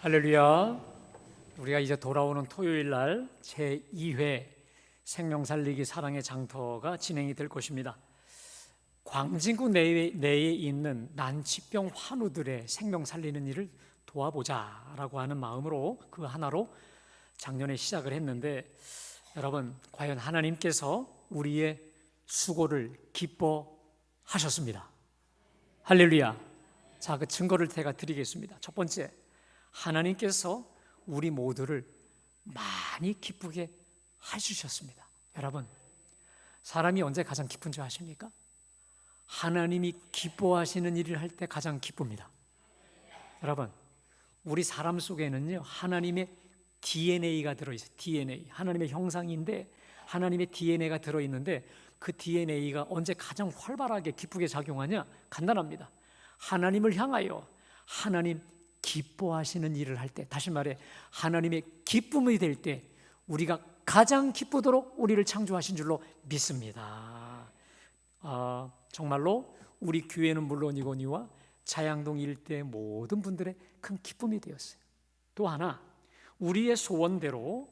할렐루야. 우리가 이제 돌아오는 토요일 날 제2회 생명 살리기 사랑의 장터가 진행이 될 것입니다. 광진구 내에 있는 난치병 환우들의 생명 살리는 일을 도와보자라고 하는 마음으로 그 하나로 작년에 시작을 했는데, 여러분, 과연 하나님께서 우리의 수고를 기뻐하셨습니다. 할렐루야. 자, 그 증거를 제가 드리겠습니다. 첫 번째, 하나님께서 우리 모두를 많이 기쁘게 해주셨습니다. 여러분, 사람이 언제 가장 기쁜 줄 아십니까? 하나님이 기뻐하시는 일을 할 때 가장 기쁩니다. 여러분, 우리 사람 속에는요, 하나님의 DNA가 들어있어요. DNA, 하나님의 형상인데 하나님의 DNA가 들어있는데, 그 DNA가 언제 가장 활발하게 기쁘게 작용하냐? 간단합니다. 하나님을 향하여 하나님 기뻐하시는 일을 할 때, 다시 말해 하나님의 기쁨이 될 때 우리가 가장 기쁘도록 우리를 창조하신 줄로 믿습니다. 정말로 우리 교회는 물론이거니와 자양동 일대 모든 분들의 큰 기쁨이 되었어요. 또 하나, 우리의 소원대로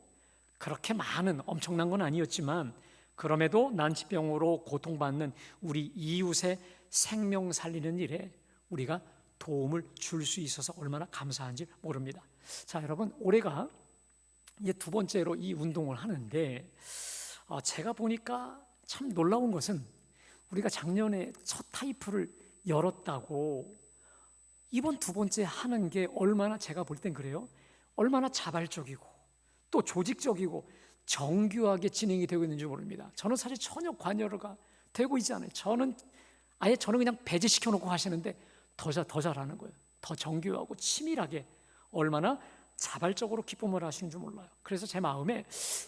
그렇게 많은 엄청난 건 아니었지만 그럼에도 난치병으로 고통받는 우리 이웃의 생명 살리는 일에 우리가 도움을 줄 수 있어서 얼마나 감사한지 모릅니다. 자, 여러분, 올해가 이제 두 번째로 이 운동을 하는데, 제가 보니까 참 놀라운 것은 우리가 작년에 첫 타이프를 열었다고 이번 두 번째 하는 게 얼마나, 제가 볼 땐 그래요, 얼마나 자발적이고 또 조직적이고 정교하게 진행이 되고 있는지 모릅니다. 저는 사실 전혀 관여가 되고 있지 않아요. 저는 그냥 배제시켜 놓고 하시는데 더 잘하는 거예요. 더 정교하고 치밀하게, 얼마나 자발적으로 기쁨을 하시는 줄 몰라요. 그래서 제 마음에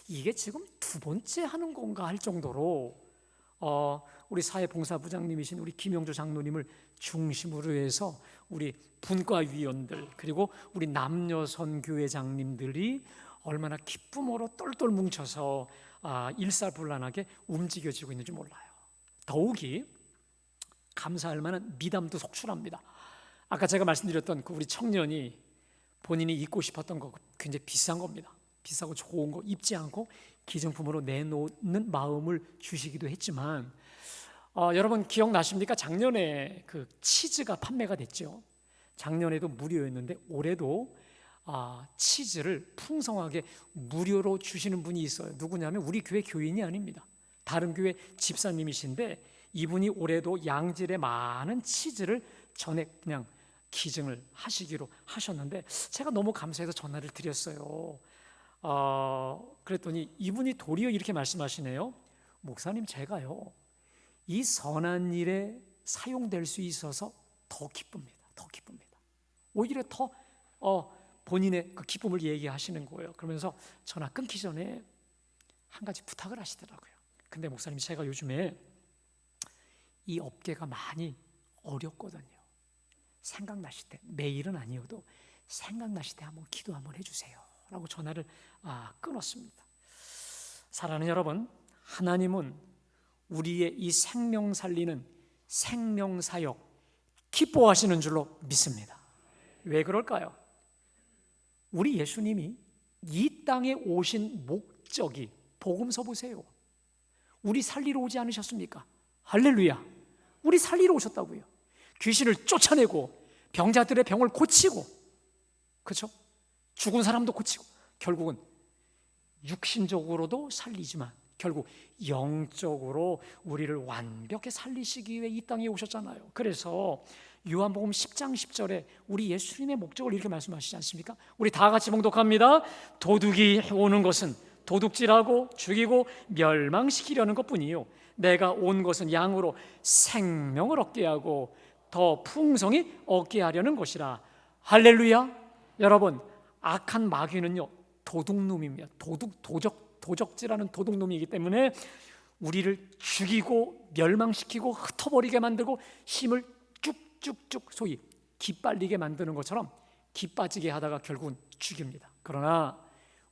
이게 지금 두 번째 하는 건가 할 정도로 우리 사회봉사부장님이신 우리 김영주 장로님을 중심으로 해서 우리 분과위원들, 그리고 우리 남녀선교회장님들이 얼마나 기쁨으로 똘똘 뭉쳐서 일사불란하게 움직여지고 있는지 몰라요. 더욱이 감사할 만한 미담도 속출합니다. 아까 제가 말씀드렸던 그 우리 청년이 본인이 입고 싶었던 거 굉장히 비싼 겁니다. 비싸고 좋은 거 입지 않고 기증품으로 내놓는 마음을 주시기도 했지만, 여러분 기억나십니까? 작년에 그 치즈가 판매가 됐죠. 작년에도 무료였는데 올해도 치즈를 풍성하게 무료로 주시는 분이 있어요. 누구냐면 우리 교회 교인이 아닙니다. 다른 교회 집사님이신데 이분이 올해도 양질의 많은 치즈를 전액 그냥 기증을 하시기로 하셨는데, 제가 너무 감사해서 전화를 드렸어요. 그랬더니 이분이 도리어 이렇게 말씀하시네요. 목사님, 제가요 이 선한 일에 사용될 수 있어서 더 기쁩니다. 더 기쁩니다. 오히려 더 본인의 그 기쁨을 얘기하시는 거예요. 그러면서 전화 끊기 전에 한 가지 부탁을 하시더라고요. 근데 목사님, 제가 요즘에 이 업계가 많이 어렵거든요. 생각나실 때, 매일은 아니어도 생각나실 때 한번 기도 한번 해주세요 라고 전화를 끊었습니다. 사랑하는 여러분, 하나님은 우리의 이 생명 살리는 생명사역 기뻐하시는 줄로 믿습니다. 왜 그럴까요? 우리 예수님이 이 땅에 오신 목적이, 복음서 보세요. 우리 살리러 오지 않으셨습니까? 할렐루야. 우리 살리러 오셨다고요. 귀신을 쫓아내고 병자들의 병을 고치고, 그렇죠? 죽은 사람도 고치고, 결국은 육신적으로도 살리지만 결국 영적으로 우리를 완벽히 살리시기 위해 이 땅에 오셨잖아요. 그래서 요한복음 10장 10절에 우리 예수님의 목적을 이렇게 말씀하시지 않습니까? 우리 다 같이 봉독합니다. 도둑이 오는 것은 도둑질하고 죽이고 멸망시키려는 것뿐이요, 내가 온 것은 양으로 생명을 얻게 하고 더 풍성히 얻게 하려는 것이라. 할렐루야. 여러분, 악한 마귀는요 도둑놈입니다. 도적질하는 도둑놈이기 때문에 우리를 죽이고 멸망시키고 흩어버리게 만들고 힘을 쭉쭉쭉, 소위 기빨리게 만드는 것처럼 기빠지게 하다가 결국은 죽입니다. 그러나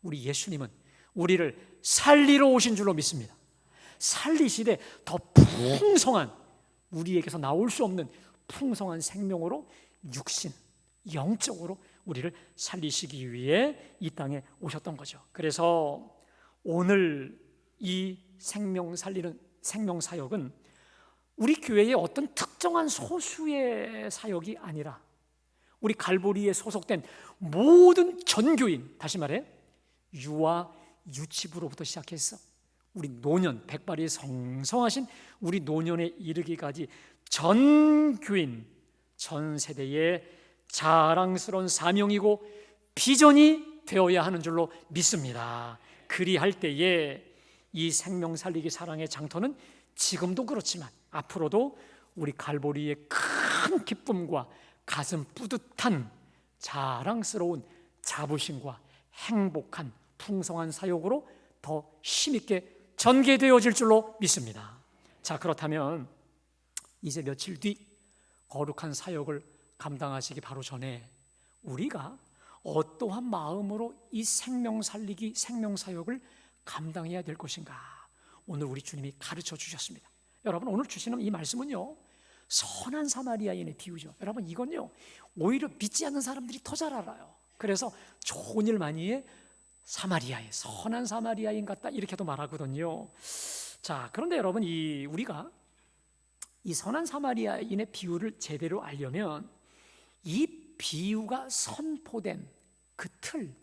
우리 예수님은 우리를 살리러 오신 줄로 믿습니다. 살리시되 더 풍성한, 우리에게서 나올 수 없는 풍성한 생명으로 육신, 영적으로 우리를 살리시기 위해 이 땅에 오셨던 거죠. 그래서 오늘 이 생명 살리는 생명 사역은 우리 교회의 어떤 특정한 소수의 사역이 아니라 우리 갈보리에 소속된 모든 전교인, 다시 말해 유아 유치부로부터 시작해서 우리 노년, 백발이 성성하신 우리 노년에 이르기까지 전 교인, 전 세대의 자랑스러운 사명이고 비전이 되어야 하는 줄로 믿습니다. 그리할 때에 이 생명 살리기 사랑의 장터는 지금도 그렇지만 앞으로도 우리 갈보리의 큰 기쁨과 가슴 뿌듯한 자랑스러운 자부심과 행복한 풍성한 사역으로 더 힘있게 전개되어질 줄로 믿습니다. 자, 그렇다면 이제 며칠 뒤 거룩한 사역을 감당하시기 바로 전에 우리가 어떠한 마음으로 이 생명 살리기 생명 사역을 감당해야 될 것인가, 오늘 우리 주님이 가르쳐 주셨습니다. 여러분, 오늘 주시는 이 말씀은요, 선한 사마리아인의 비유죠. 여러분, 이건요 오히려 믿지 않는 사람들이 더 잘 알아요. 그래서 좋은 일 많이 해 사마리아인, 선한 사마리아인 같다, 이렇게도 말하거든요. 자, 그런데 여러분, 우리가 이 선한 사마리아인의 비유를 제대로 알려면 이 비유가 선포된 그 틀,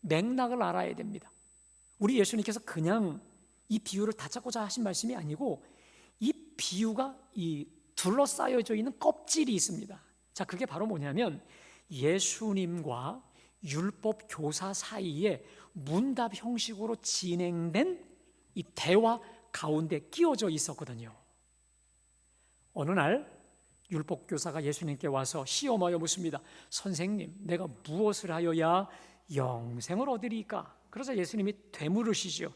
맥락을 알아야 됩니다. 우리 예수님께서 그냥 이 비유를 다잡고자 하신 말씀이 아니고 이 비유가 이 둘러싸여져 있는 껍질이 있습니다. 자, 그게 바로 뭐냐면 예수님과 율법 교사 사이에 문답 형식으로 진행된 이 대화 가운데 끼워져 있었거든요. 어느 날 율법 교사가 예수님께 와서 시험하여 묻습니다. 선생님, 내가 무엇을 하여야 영생을 얻으리까? 그래서 예수님이 되물으시죠.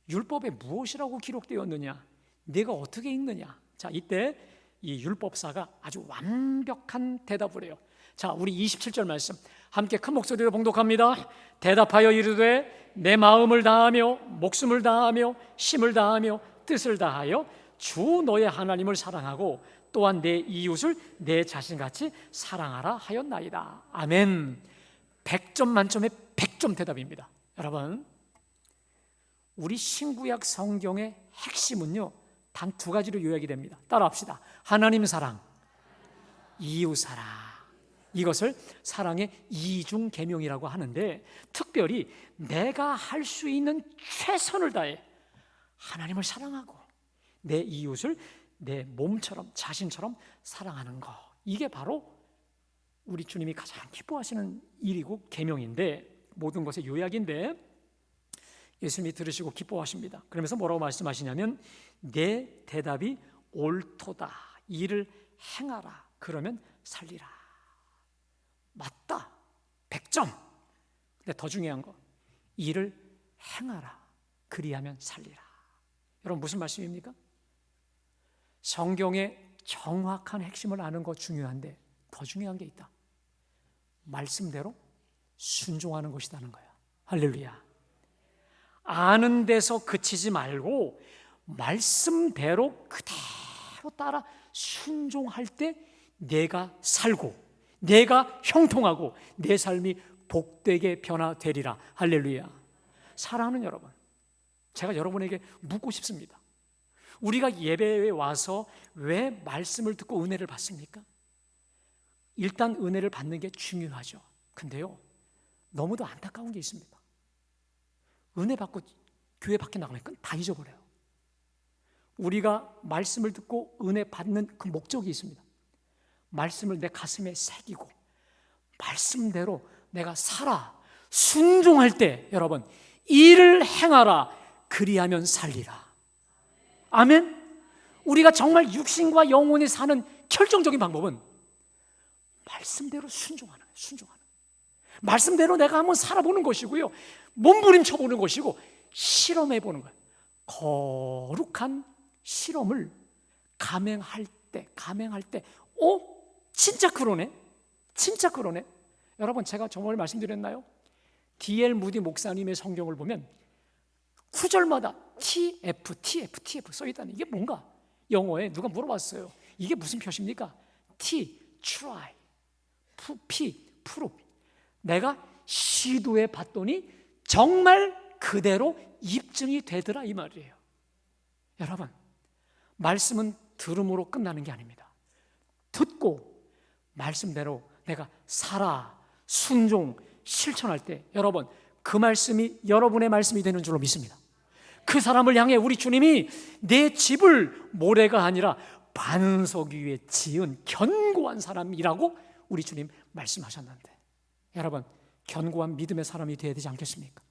율법에 무엇이라고 기록되었느냐? 네가 어떻게 읽느냐? 자, 이때 이 율법사가 아주 완벽한 대답을 해요. 자, 우리 27절 말씀 함께 큰 목소리로 봉독합니다. 대답하여 이르되 내 마음을 다하며 목숨을 다하며 힘을 다하며 뜻을 다하여 주 너의 하나님을 사랑하고 또한 내 이웃을 내 자신같이 사랑하라 하였나이다. 아멘. 100점 만점에 100점 대답입니다. 여러분, 우리 신구약 성경의 핵심은요 단 두 가지로 요약이 됩니다. 따라합시다. 하나님 사랑, 이웃 사랑. 이것을 사랑의 이중 계명이라고 하는데, 특별히 내가 할 수 있는 최선을 다해 하나님을 사랑하고 내 이웃을 내 몸처럼, 자신처럼 사랑하는 것, 이게 바로 우리 주님이 가장 기뻐하시는 일이고 계명인데, 모든 것의 요약인데 예수님이 들으시고 기뻐하십니다. 그러면서 뭐라고 말씀하시냐면 내 대답이 옳도다, 이를 행하라, 그러면 살리라. 맞다, 100점. 근데 더 중요한 거, 이를 행하라, 그리하면 살리라. 여러분, 무슨 말씀입니까? 성경의 정확한 핵심을 아는 거 중요한데 더 중요한 게 있다. 말씀대로 순종하는 것이라는 거야. 할렐루야. 아는 데서 그치지 말고 말씀대로 그대로 따라 순종할 때 내가 살고 내가 형통하고 내 삶이 복되게 변화되리라. 할렐루야. 사랑하는 여러분, 제가 여러분에게 묻고 싶습니다. 우리가 예배에 와서 왜 말씀을 듣고 은혜를 받습니까? 일단 은혜를 받는 게 중요하죠. 근데요, 너무도 안타까운 게 있습니다. 은혜 받고 교회 밖에 나가니까 다 잊어버려요. 우리가 말씀을 듣고 은혜 받는 그 목적이 있습니다. 말씀을 내 가슴에 새기고 말씀대로 내가 살아 순종할 때, 여러분, 이를 행하라, 그리하면 살리라. 아멘. 우리가 정말 육신과 영혼이 사는 결정적인 방법은 말씀대로 순종하는 거예요. 순종하는 거예요. 말씀대로 내가 한번 살아보는 것이고요, 몸부림쳐보는 것이고 실험해보는 거예요. 거룩한 실험을 감행할 때 진짜 그러네, 진짜 그러네. 여러분, 제가 저번에 말씀드렸나요? D.L. 무디 목사님의 성경을 보면 구절마다 TF 써있다는, 이게 뭔가? 영어에 누가 물어봤어요. 이게 무슨 표시입니까? T, try, P, 프룹, 내가 시도해 봤더니 정말 그대로 입증이 되더라 이 말이에요. 여러분, 말씀은 들음으로 끝나는 게 아닙니다. 듣고 말씀대로 내가 살아, 순종, 실천할 때 여러분, 그 말씀이 여러분의 말씀이 되는 줄로 믿습니다. 그 사람을 향해 우리 주님이 내 집을 모래가 아니라 반석 위에 지은 견고한 사람이라고 우리 주님 말씀하셨는데, 여러분, 견고한 믿음의 사람이 되어야 되지 않겠습니까?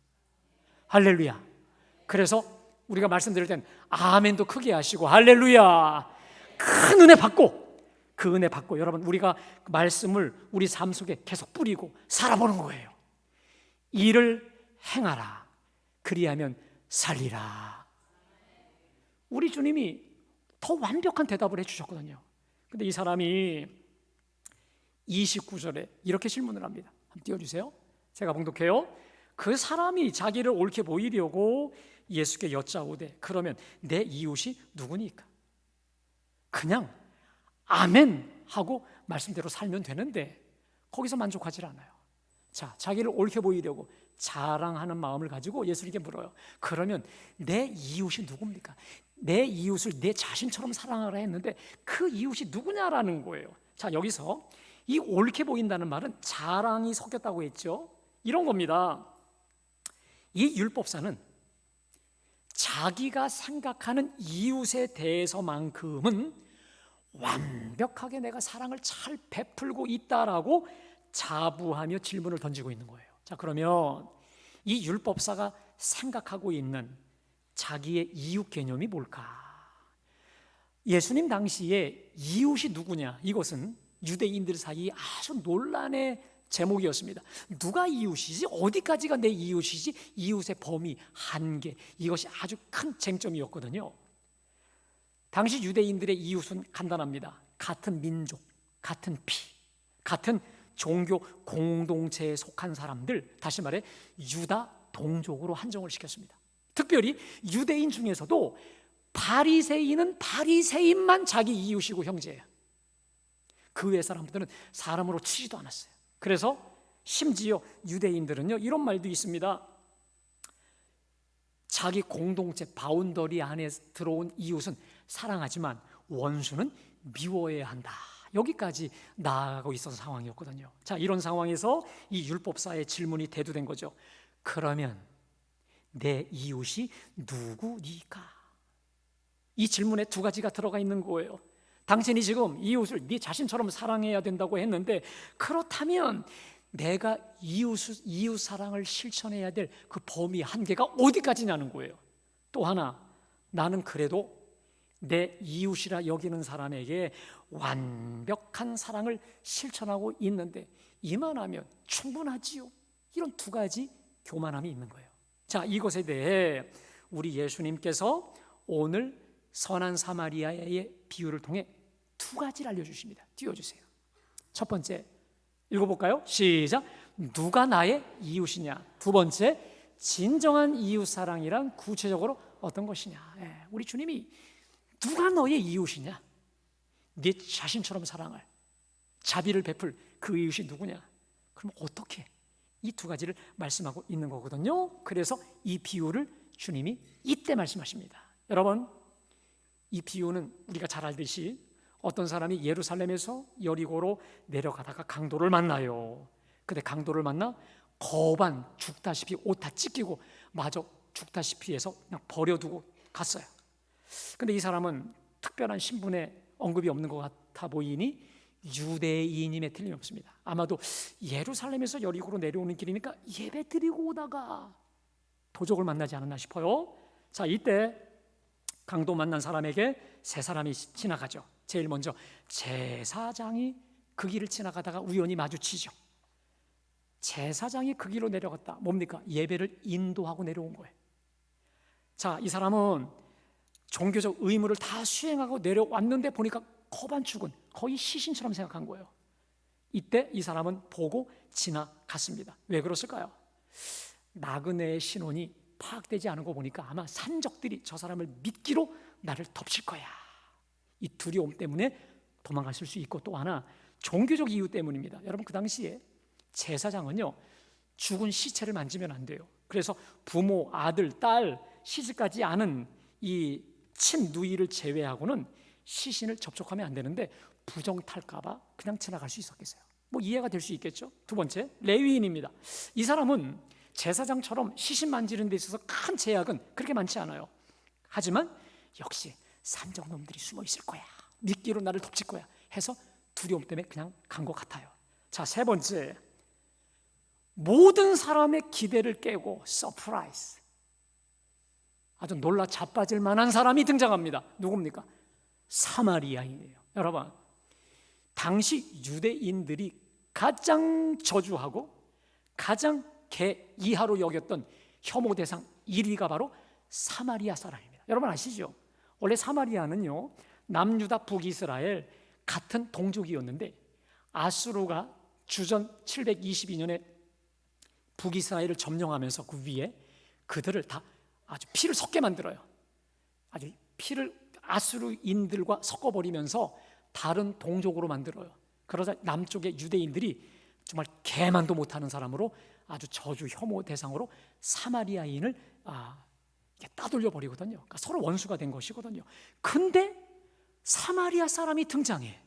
할렐루야. 그래서 우리가 말씀드릴 땐 아멘도 크게 하시고 할렐루야, 큰 은혜 받고, 그 은혜 받고 여러분, 우리가 말씀을 우리 삶 속에 계속 뿌리고 살아보는 거예요. 이를 행하라, 그리하면 살리라. 우리 주님이 더 완벽한 대답을 해주셨거든요. 근데 이 사람이 29절에 이렇게 질문을 합니다. 한번 띄워주세요. 제가 봉독해요. 그 사람이 자기를 옳게 보이려고 예수께 여짜오되 그러면 내 이웃이 누구니까? 그냥 아멘 하고 말씀대로 살면 되는데 거기서 만족하지 않아요. 자, 자기를 옳게 보이려고 자랑하는 마음을 가지고 예수님께 물어요. 그러면 내 이웃이 누굽니까? 내 이웃을 내 자신처럼 사랑하라 했는데 그 이웃이 누구냐라는 거예요. 자, 여기서 이 옳게 보인다는 말은 자랑이 섞였다고 했죠. 이런 겁니다. 이 율법사는 자기가 생각하는 이웃에 대해서만큼은 완벽하게 내가 사랑을 잘 베풀고 있다라고 자부하며 질문을 던지고 있는 거예요. 자, 그러면 이 율법사가 생각하고 있는 자기의 이웃 개념이 뭘까? 예수님 당시에 이웃이 누구냐? 이것은 유대인들 사이에 아주 논란의 제목이었습니다. 누가 이웃이지? 어디까지가 내 이웃이지? 이웃의 범위, 한계, 이것이 아주 큰 쟁점이었거든요. 당시 유대인들의 이웃은 간단합니다. 같은 민족, 같은 피, 같은 종교 공동체에 속한 사람들, 다시 말해 유다 동족으로 한정을 시켰습니다. 특별히 유대인 중에서도 바리새인은 바리새인만 자기 이웃이고 형제예요. 그 외 사람들은 사람으로 치지도 않았어요. 그래서 심지어 유대인들은요, 이런 말도 있습니다. 자기 공동체 바운더리 안에 들어온 이웃은 사랑하지만 원수는 미워해야 한다. 여기까지 나아가고 있었던 상황이었거든요. 자, 이런 상황에서 이 율법사의 질문이 대두된 거죠. 그러면 내 이웃이 누구니까? 이 질문에 두 가지가 들어가 있는 거예요. 당신이 지금 이웃을 네 자신처럼 사랑해야 된다고 했는데, 그렇다면 내가 이웃 사랑을 실천해야 될 그 범위 한계가 어디까지냐는 거예요. 또 하나, 나는 그래도 내 이웃이라 여기는 사람에게 완벽한 사랑을 실천하고 있는데 이만하면 충분하지요. 이런 두 가지 교만함이 있는 거예요. 자, 이것에 대해 우리 예수님께서 오늘 선한 사마리아의 비유를 통해 두 가지를 알려주십니다. 띄워주세요. 첫 번째, 읽어볼까요? 시작. 누가 나의 이웃이냐? 두 번째, 진정한 이웃 사랑이란 구체적으로 어떤 것이냐? 우리 주님이 누가 너의 이웃이냐? 네 자신처럼 사랑할, 자비를 베풀 그 이웃이 누구냐? 그럼 어떻게? 이 두 가지를 말씀하고 있는 거거든요. 그래서 이 비유를 주님이 이때 말씀하십니다. 여러분, 이 비유는 우리가 잘 알듯이 어떤 사람이 예루살렘에서 여리고로 내려가다가 강도를 만나요. 근데 강도를 만나 거반 죽다시피 옷 다 찢기고 마저 죽다시피 해서 그냥 버려두고 갔어요. 근데 이 사람은 특별한 신분에 언급이 없는 것 같아 보이니 유대인임에 틀림없습니다. 아마도 예루살렘에서 여리고로 내려오는 길이니까 예배 드리고 오다가 도적을 만나지 않았나 싶어요. 자, 이때 강도 만난 사람에게 세 사람이 지나가죠. 제일 먼저 제사장이 그 길을 지나가다가 우연히 마주치죠. 제사장이 그 길로 내려갔다. 뭡니까? 예배를 인도하고 내려온 거예요. 자, 이 사람은 종교적 의무를 다 수행하고 내려왔는데 보니까 거반죽은 거의 시신처럼 생각한 거예요. 이때 이 사람은 보고 지나갔습니다. 왜 그랬을까요? 나그네의 신원이 파악되지 않은 거 보니까 아마 산적들이 저 사람을 미끼로 나를 덮칠 거야. 이 두려움 때문에 도망갔을 수 있고, 또 하나 종교적 이유 때문입니다. 여러분, 그 당시에 제사장은요, 죽은 시체를 만지면 안 돼요. 그래서 부모, 아들, 딸, 시집가지 않은 이 친누이를 제외하고는 시신을 접촉하면 안 되는데 부정 탈까봐 그냥 지나갈 수 있었겠어요? 뭐 이해가 될 수 있겠죠. 두 번째, 레위인입니다. 이 사람은 제사장처럼 시신 만지는 데 있어서 큰 제약은 그렇게 많지 않아요. 하지만 역시 산적놈들이 숨어 있을 거야, 미끼로 나를 덮칠 거야 해서 두려움 때문에 그냥 간 것 같아요. 자, 세 번째, 모든 사람의 기대를 깨고 서프라이즈, 아주 놀라 자빠질 만한 사람이 등장합니다. 누굽니까? 사마리아인이에요. 여러분, 당시 유대인들이 가장 저주하고 가장 개이하로 여겼던 혐오 대상 1위가 바로 사마리아 사람입니다. 여러분 아시죠? 원래 사마리아는요, 남유다 북이스라엘 같은 동족이었는데 아수르가 주전 722년에 북이스라엘을 점령하면서 그 위에 그들을 다 아주 피를 섞게 만들어요. 아주 피를 아수르인들과 섞어버리면서 다른 동족으로 만들어요. 그러자 남쪽의 유대인들이 정말 개만도 못하는 사람으로 아주 저주 혐오 대상으로 사마리아인을 따돌려 버리거든요. 그러니까 서로 원수가 된 것이거든요. 근데 사마리아 사람이 등장해.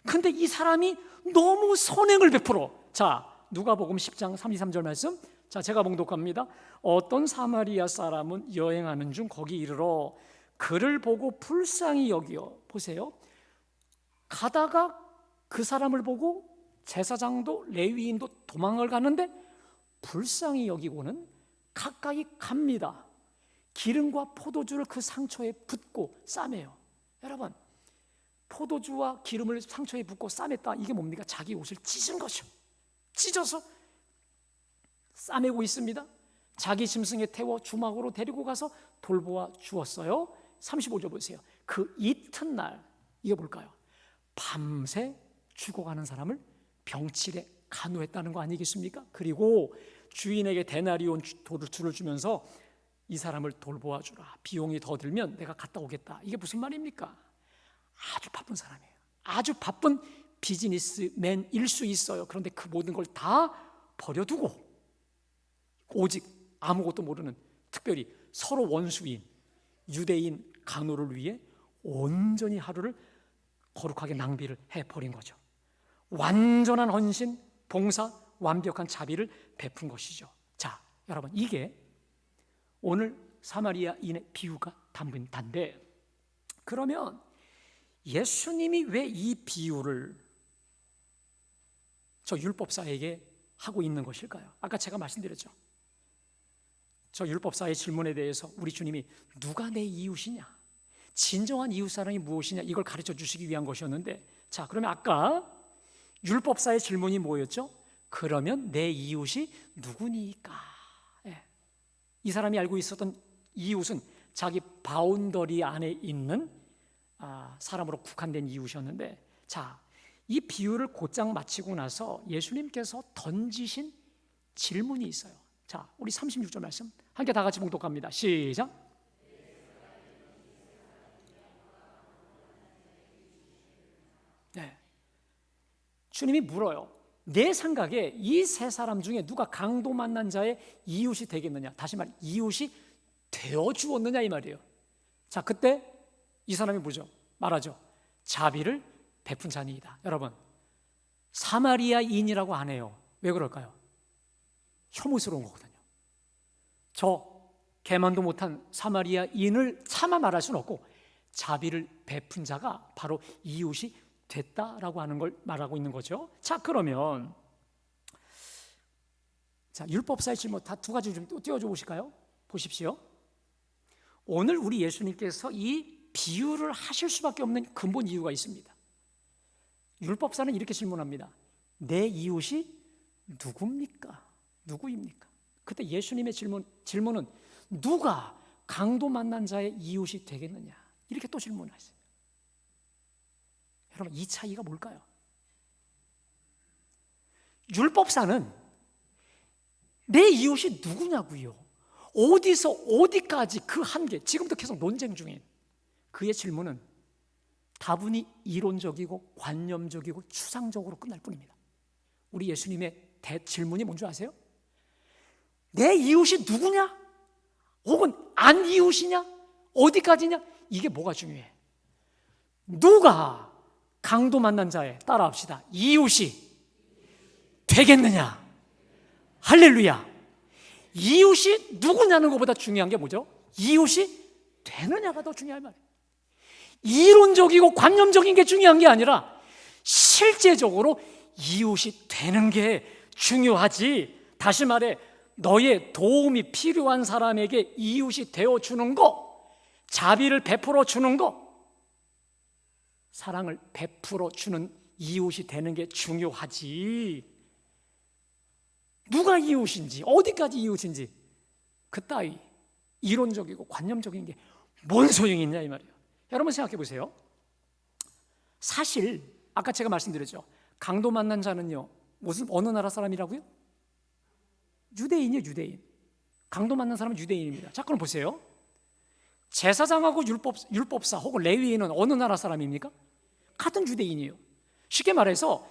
근데 이 사람이 너무 선행을 베풀어. 자, 누가복음 10장 3, 2, 3절 말씀. 자, 제가 봉독합니다. 어떤 사마리아 사람은 여행하는 중 거기 이르러 그를 보고 불쌍히 여기어, 보세요, 가다가 그 사람을 보고 제사장도 레위인도 도망을 가는데 불쌍히 여기고는 가까이 갑니다. 기름과 포도주를 그 상처에 붓고 싸매요. 여러분, 포도주와 기름을 상처에 붓고 싸맸다, 이게 뭡니까? 자기 옷을 찢은 거죠. 찢어서 싸매고 있습니다. 자기 짐승에 태워 주막으로 데리고 가서 돌보아 주었어요. 35절 보세요. 그 이튿날, 이게 뭘까요? 밤새 죽어가는 사람을 병실에 간호했다는 거 아니겠습니까? 그리고 주인에게 데나리온 도를 주면서 이 사람을 돌보아 주라, 비용이 더 들면 내가 갔다 오겠다. 이게 무슨 말입니까? 아주 바쁜 사람이에요. 아주 바쁜 비즈니스맨일 수 있어요. 그런데 그 모든 걸 다 버려두고 오직 아무것도 모르는, 특별히 서로 원수인 유대인 간호를 위해 온전히 하루를 거룩하게 낭비를 해버린 거죠. 완전한 헌신, 봉사, 완벽한 자비를 베푼 것이죠. 자, 여러분, 이게 오늘 사마리아인의 비유가 담긴 단데, 그러면 예수님이 왜 이 비유를 저 율법사에게 하고 있는 것일까요? 아까 제가 말씀드렸죠. 저 율법사의 질문에 대해서 우리 주님이 누가 내 이웃이냐, 진정한 이웃 사랑이 무엇이냐, 이걸 가르쳐 주시기 위한 것이었는데, 자, 그러면 아까 율법사의 질문이 뭐였죠? 그러면 내 이웃이 누구니까? 예. 이 사람이 알고 있었던 이웃은 자기 바운더리 안에 있는 사람으로 국한된 이웃이었는데, 자, 이 비유를 곧장 마치고 나서 예수님께서 던지신 질문이 있어요. 자, 우리 36절 말씀 함께 다 같이 봉독합니다. 시작. 네. 주님이 물어요. 내 생각에 이 세 사람 중에 누가 강도 만난 자의 이웃이 되겠느냐? 다시 말해, 이웃이 되어 주었느냐, 이 말이에요. 자, 그때 이 사람이 뭐죠? 말하죠. 자비를 베푼 자니이다. 여러분, 사마리아인이라고 안 해요. 왜 그럴까요? 혐오스러운 거거든요. 저 개만도 못한 사마리아인을 차마 말할 수는 없고, 자비를 베푼 자가 바로 이웃이 됐다라고 하는 걸 말하고 있는 거죠. 자, 그러면 율법사의 질문 다 두 가지 좀 띄워줘 보실까요? 보십시오. 오늘 우리 예수님께서 이 비유를 하실 수밖에 없는 근본 이유가 있습니다. 율법사는 이렇게 질문합니다. 내 이웃이 누굽니까? 누구입니까? 그때 예수님의 질문은 누가 강도 만난 자의 이웃이 되겠느냐? 이렇게 또 질문하세요. 여러분, 이 차이가 뭘까요? 율법사는 내 이웃이 누구냐고요? 어디서 어디까지 그 한계, 지금도 계속 논쟁 중인 그의 질문은 다분히 이론적이고 관념적이고 추상적으로 끝날 뿐입니다. 우리 예수님의 질문이 뭔지 아세요? 내 이웃이 누구냐? 혹은 안 이웃이냐? 어디까지냐? 이게 뭐가 중요해? 누가 강도 만난 자에 따라합시다. 이웃이 되겠느냐? 할렐루야. 이웃이 누구냐는 것보다 중요한 게 뭐죠? 이웃이 되느냐가 더 중요한 말이에요. 이론적이고 관념적인 게 중요한 게 아니라 실제적으로 이웃이 되는 게 중요하지. 다시 말해, 너의 도움이 필요한 사람에게 이웃이 되어주는 거, 자비를 베풀어 주는 거, 사랑을 베풀어 주는 이웃이 되는 게 중요하지. 누가 이웃인지, 어디까지 이웃인지 그따위 이론적이고 관념적인 게 뭔 소용이 있냐 이 말이에요. 여러분 생각해 보세요. 사실 아까 제가 말씀드렸죠. 강도 만난 자는요, 무슨 어느 나라 사람이라고요? 유대인이요, 유대인. 강도 만난 사람은 유대인입니다. 자, 그럼 보세요. 제사장하고 율법사 혹은 레위인은 어느 나라 사람입니까? 같은 유대인이에요. 쉽게 말해서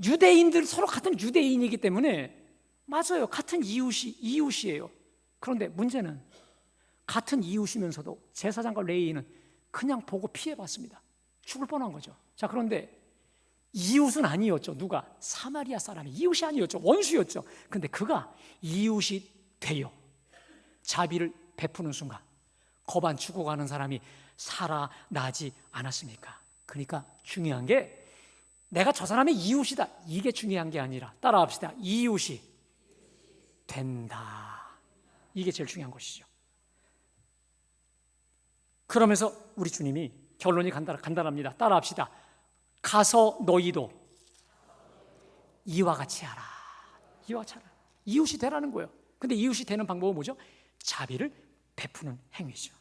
유대인들 서로 같은 유대인이기 때문에 맞아요. 같은 이웃이에요. 그런데 문제는 같은 이웃이면서도 제사장과 레위인은 그냥 보고 피해봤습니다. 죽을 뻔한 거죠. 자, 그런데 이웃은 아니었죠. 누가? 사마리아 사람이 이웃이 아니었죠. 원수였죠. 근데 그가 이웃이 되어 자비를 베푸는 순간 거반 죽어가는 사람이 살아나지 않았습니까? 그러니까 중요한 게 내가 저 사람의 이웃이다, 이게 중요한 게 아니라, 따라합시다, 이웃이 된다, 이게 제일 중요한 것이죠. 그러면서 우리 주님이 결론이 간단합니다. 따라합시다. 가서 너희도 이와 같이 하라. 이와 같이 하라. 이웃이 되라는 거예요. 근데 이웃이 되는 방법은 뭐죠? 자비를 베푸는 행위죠.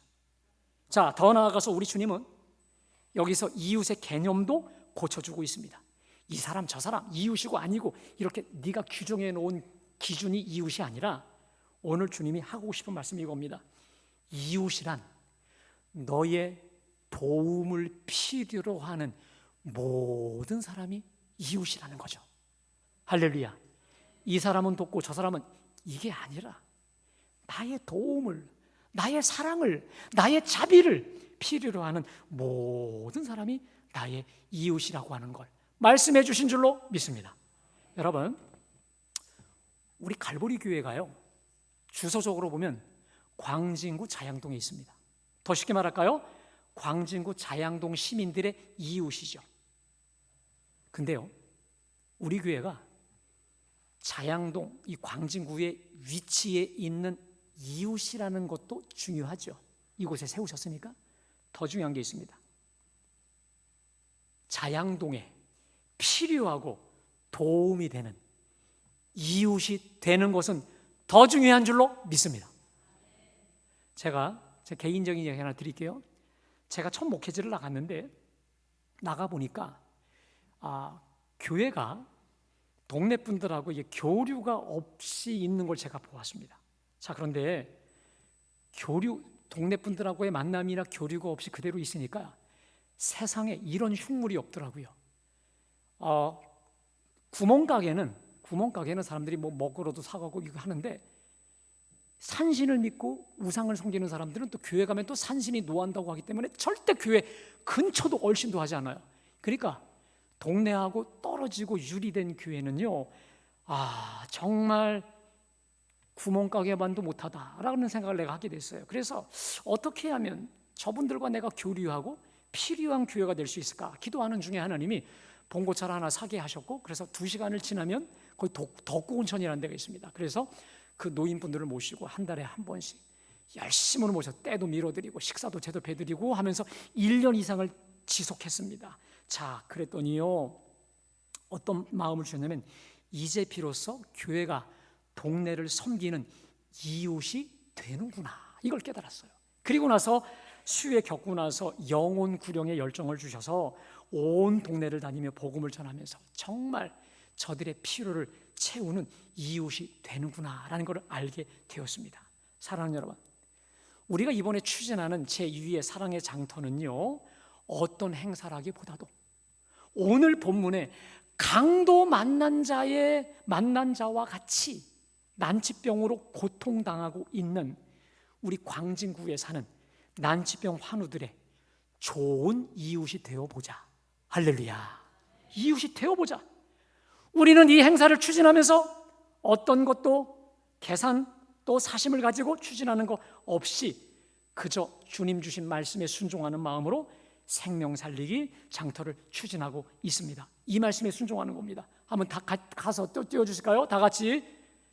자, 더 나아가서 우리 주님은 여기서 이웃의 개념도 고쳐주고 있습니다. 이 사람 저 사람 이웃이고 아니고 이렇게 네가 규정해 놓은 기준이 이웃이 아니라 오늘 주님이 하고 싶은 말씀이 이겁니다. 이웃이란 너의 도움을 필요로 하는 모든 사람이 이웃이라는 거죠. 할렐루야. 이 사람은 돕고 저 사람은, 이게 아니라 나의 도움을, 나의 사랑을, 나의 자비를 필요로 하는 모든 사람이 나의 이웃이라고 하는 걸 말씀해 주신 줄로 믿습니다. 여러분, 우리 갈보리 교회가요, 주소적으로 보면 광진구 자양동에 있습니다. 더 쉽게 말할까요? 광진구 자양동 시민들의 이웃이죠. 근데요, 우리 교회가 자양동 이 광진구의 위치에 있는 이웃이라는 것도 중요하죠. 이곳에 세우셨으니까 더 중요한 게 있습니다. 자양동에 필요하고 도움이 되는 이웃이 되는 것은 더 중요한 줄로 믿습니다. 제가 제 개인적인 이야기 하나 드릴게요. 제가 첫 목회지를 나갔는데 나가보니까 교회가 동네 분들하고 교류가 없이 있는 걸 제가 보았습니다. 자, 그런데 동네 분들하고의 만남이나 교류가 없이 그대로 있으니까 세상에 이런 흉물이 없더라고요. 구멍가게는 사람들이 뭐 먹으러도 사가고 이거 하는데, 산신을 믿고 우상을 섬기는 사람들은 또 교회 가면 또 산신이 노한다고 하기 때문에 절대 교회 근처도 얼씬도 하지 않아요. 그러니까 동네하고 떨어지고 유리된 교회는요, 정말 구멍가게만도 못하다라는 생각을 내가 하게 됐어요. 그래서 어떻게 하면 저분들과 내가 교류하고 필요한 교회가 될 수 있을까 기도하는 중에 하나님이 봉고차를 하나 사게 하셨고, 그래서 2시간을 지나면 거기 덕구온천이라는 데가 있습니다. 그래서 그 노인분들을 모시고 한 달에 한 번씩 열심히 모셔 때도 밀어드리고 식사도 제대로 배드리고 하면서 1년 이상을 지속했습니다. 자, 그랬더니요, 어떤 마음을 주셨냐면 이제 비로소 교회가 동네를 섬기는 이웃이 되는구나, 이걸 깨달았어요. 그리고 나서 수에 겪고 나서 영혼 구령의 열정을 주셔서 온 동네를 다니며 복음을 전하면서 정말 저들의 필요를 채우는 이웃이 되는구나라는 것을 알게 되었습니다. 사랑하는 여러분, 우리가 이번에 추진하는 제2의 사랑의 장터는요, 어떤 행사라기보다도 오늘 본문에 강도 만난 자와 같이 난치병으로 고통당하고 있는 우리 광진구에 사는 난치병 환우들의 좋은 이웃이 되어보자. 할렐루야. 이웃이 되어보자. 우리는 이 행사를 추진하면서 어떤 것도 계산 또 사심을 가지고 추진하는 것 없이 그저 주님 주신 말씀에 순종하는 마음으로 생명 살리기 장터를 추진하고 있습니다. 이 말씀에 순종하는 겁니다. 한번 다 가서 띄워주실까요? 다 같이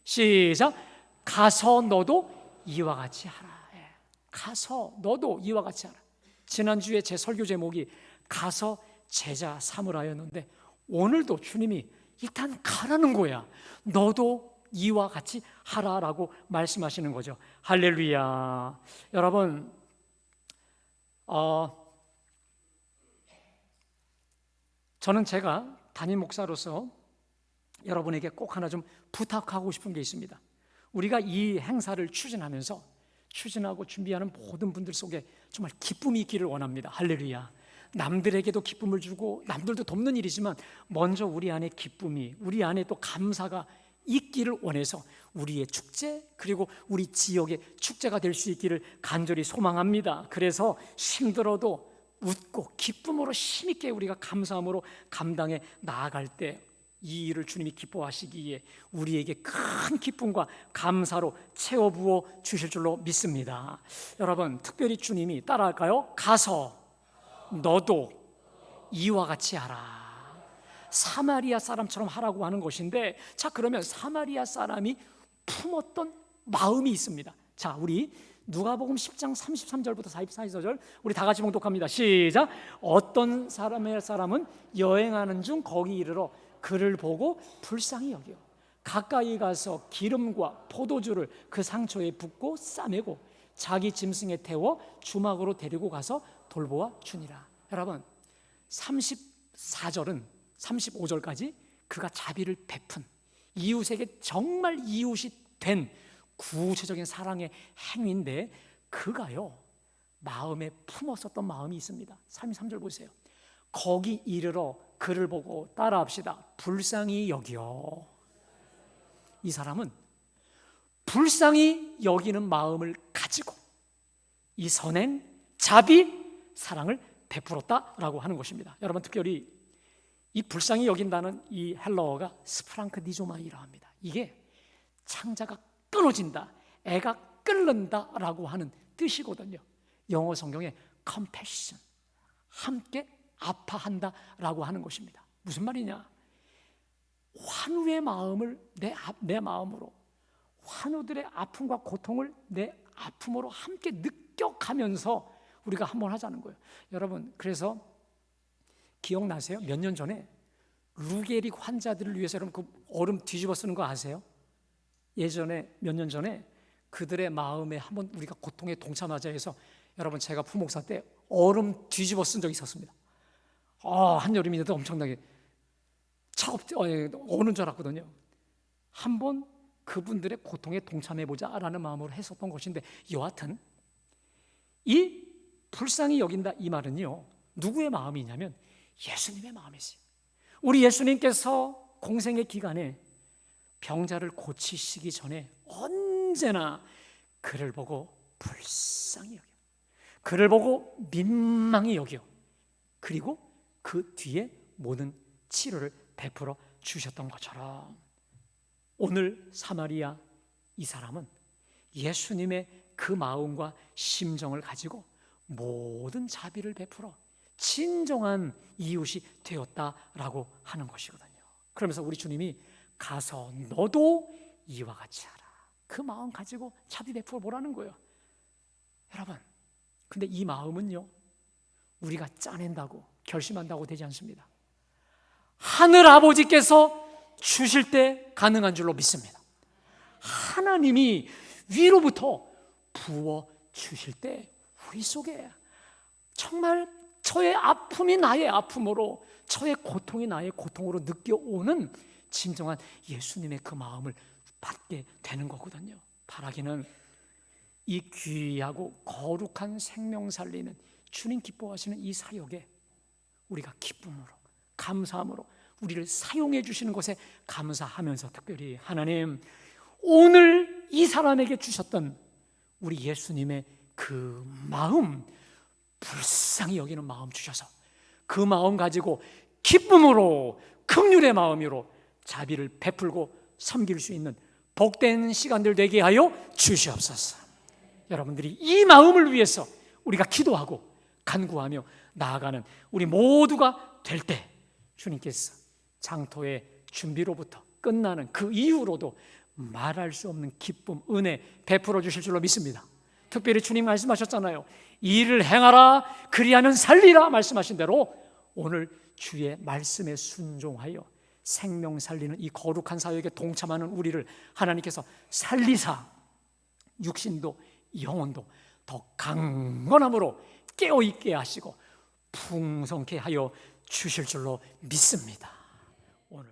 시작. 가서 너도 이와 같이 하라. 가서 너도 이와 같이 하라. 지난주에 제 설교 제목이 가서 제자 삼으라였는데 오늘도 주님이 일단 가라는 거야. 너도 이와 같이 하라라고 말씀하시는 거죠. 할렐루야. 여러분, 저는 제가 담임 목사로서 여러분에게 꼭 하나 좀 부탁하고 싶은 게 있습니다. 우리가 이 행사를 추진하고 준비하는 모든 분들 속에 정말 기쁨이 있기를 원합니다. 할렐루야. 남들에게도 기쁨을 주고 남들도 돕는 일이지만 먼저 우리 안에 기쁨이, 우리 안에 또 감사가 있기를 원해서 우리의 축제 그리고 우리 지역의 축제가 될 수 있기를 간절히 소망합니다. 그래서 힘들어도 웃고 기쁨으로 힘있게 우리가 감사함으로 감당해 나아갈 때 이 일을 주님이 기뻐하시기에 우리에게 큰 기쁨과 감사로 채워 부어 주실 줄로 믿습니다. 여러분, 특별히 주님이 따라할까요? 가서 너도 이와 같이 하라. 사마리아 사람처럼 하라고 하는 것인데, 자, 그러면 사마리아 사람이 품었던 마음이 있습니다. 자, 우리 누가복음 10장 33절부터 44절 우리 다 같이 봉독합니다. 시작. 어떤 사람은 여행하는 중 거기 이르러 그를 보고 불쌍히 여겨 가까이 가서 기름과 포도주를 그 상처에 붓고 싸매고 자기 짐승에 태워 주막으로 데리고 가서 돌보아 주니라. 여러분, 34절은 35절까지 그가 자비를 베푼 이웃에게 정말 이웃이 된 구체적인 사랑의 행위인데, 그가요 마음에 품었었던 마음이 있습니다. 33절 보세요. 거기 이르러 그를 보고 따라합시다. 불쌍히 여겨. 이 사람은 불쌍히 여기는 마음을 가지고 이 선행, 자비, 사랑을 베풀었다라고 하는 것입니다. 여러분, 특별히 이 불쌍히 여긴다는 이 헬러어가 스프랑크니조마이라 합니다. 이게 창자가 끊어진다, 애가 끓는다라고 하는 뜻이거든요. 영어 성경에 compassion, 함께 아파한다라고 하는 것입니다. 무슨 말이냐? 환우의 마음을 내 마음으로, 환우들의 아픔과 고통을 내 아픔으로 함께 느껴가면서 우리가 한번 하자는 거예요. 여러분, 그래서 기억나세요? 몇 년 전에 루게릭 환자들을 위해서 여러분 그 얼음 뒤집어 쓰는 거 아세요? 예전에 몇 년 전에 그들의 마음에 한번 우리가 고통에 동참하자 해서 여러분 제가 부목사 때 얼음 뒤집어 쓴 적이 있었습니다. 한여름인데도 엄청나게 어는 줄 알았거든요. 한번 그분들의 고통에 동참해보자라는 마음으로 했었던 것인데, 여하튼 이 불쌍히 여긴다 이 말은요 누구의 마음이냐면 예수님의 마음이지. 우리 예수님께서 공생의 기간에 병자를 고치시기 전에 언제나 그를 보고 불쌍히 여겨, 그를 보고 민망히 여겨, 그리고 그 뒤에 모든 치료를 베풀어 주셨던 것처럼 오늘 사마리아 이 사람은 예수님의 그 마음과 심정을 가지고 모든 자비를 베풀어 진정한 이웃이 되었다라고 하는 것이거든요. 그러면서 우리 주님이 가서 너도 이와 같이 하라, 그 마음 가지고 자비 베풀어 보라는 거예요. 여러분, 근데 이 마음은요 우리가 짜낸다고 결심한다고 되지 않습니다. 하늘 아버지께서 주실 때 가능한 줄로 믿습니다. 하나님이 위로부터 부어 주실 때 우리 속에 정말 저의 아픔이 나의 아픔으로, 저의 고통이 나의 고통으로 느껴오는 진정한 예수님의 그 마음을 받게 되는 거거든요. 바라기는 이 귀하고 거룩한 생명 살리는 주님 기뻐하시는 이 사역에 우리가 기쁨으로, 감사함으로, 우리를 사용해 주시는 것에 감사하면서 특별히 하나님, 오늘 이 사람에게 주셨던 우리 예수님의 그 마음, 불쌍히 여기는 마음 주셔서 그 마음 가지고 기쁨으로, 긍휼의 마음으로 자비를 베풀고 섬길 수 있는 복된 시간들 되게 하여 주시옵소서. 여러분들이 이 마음을 위해서 우리가 기도하고 간구하며 나아가는 우리 모두가 될 때 주님께서 장토의 준비로부터 끝나는 그 이후로도 말할 수 없는 기쁨, 은혜 베풀어 주실 줄로 믿습니다. 특별히 주님 말씀하셨잖아요. 이 일을 행하라 그리하면 살리라 말씀하신 대로 오늘 주의 말씀에 순종하여 생명 살리는 이 거룩한 사역에 동참하는 우리를 하나님께서 살리사 육신도 영혼도 더 강건함으로 깨어있게 하시고 풍성케 하여 주실 줄로 믿습니다. 오늘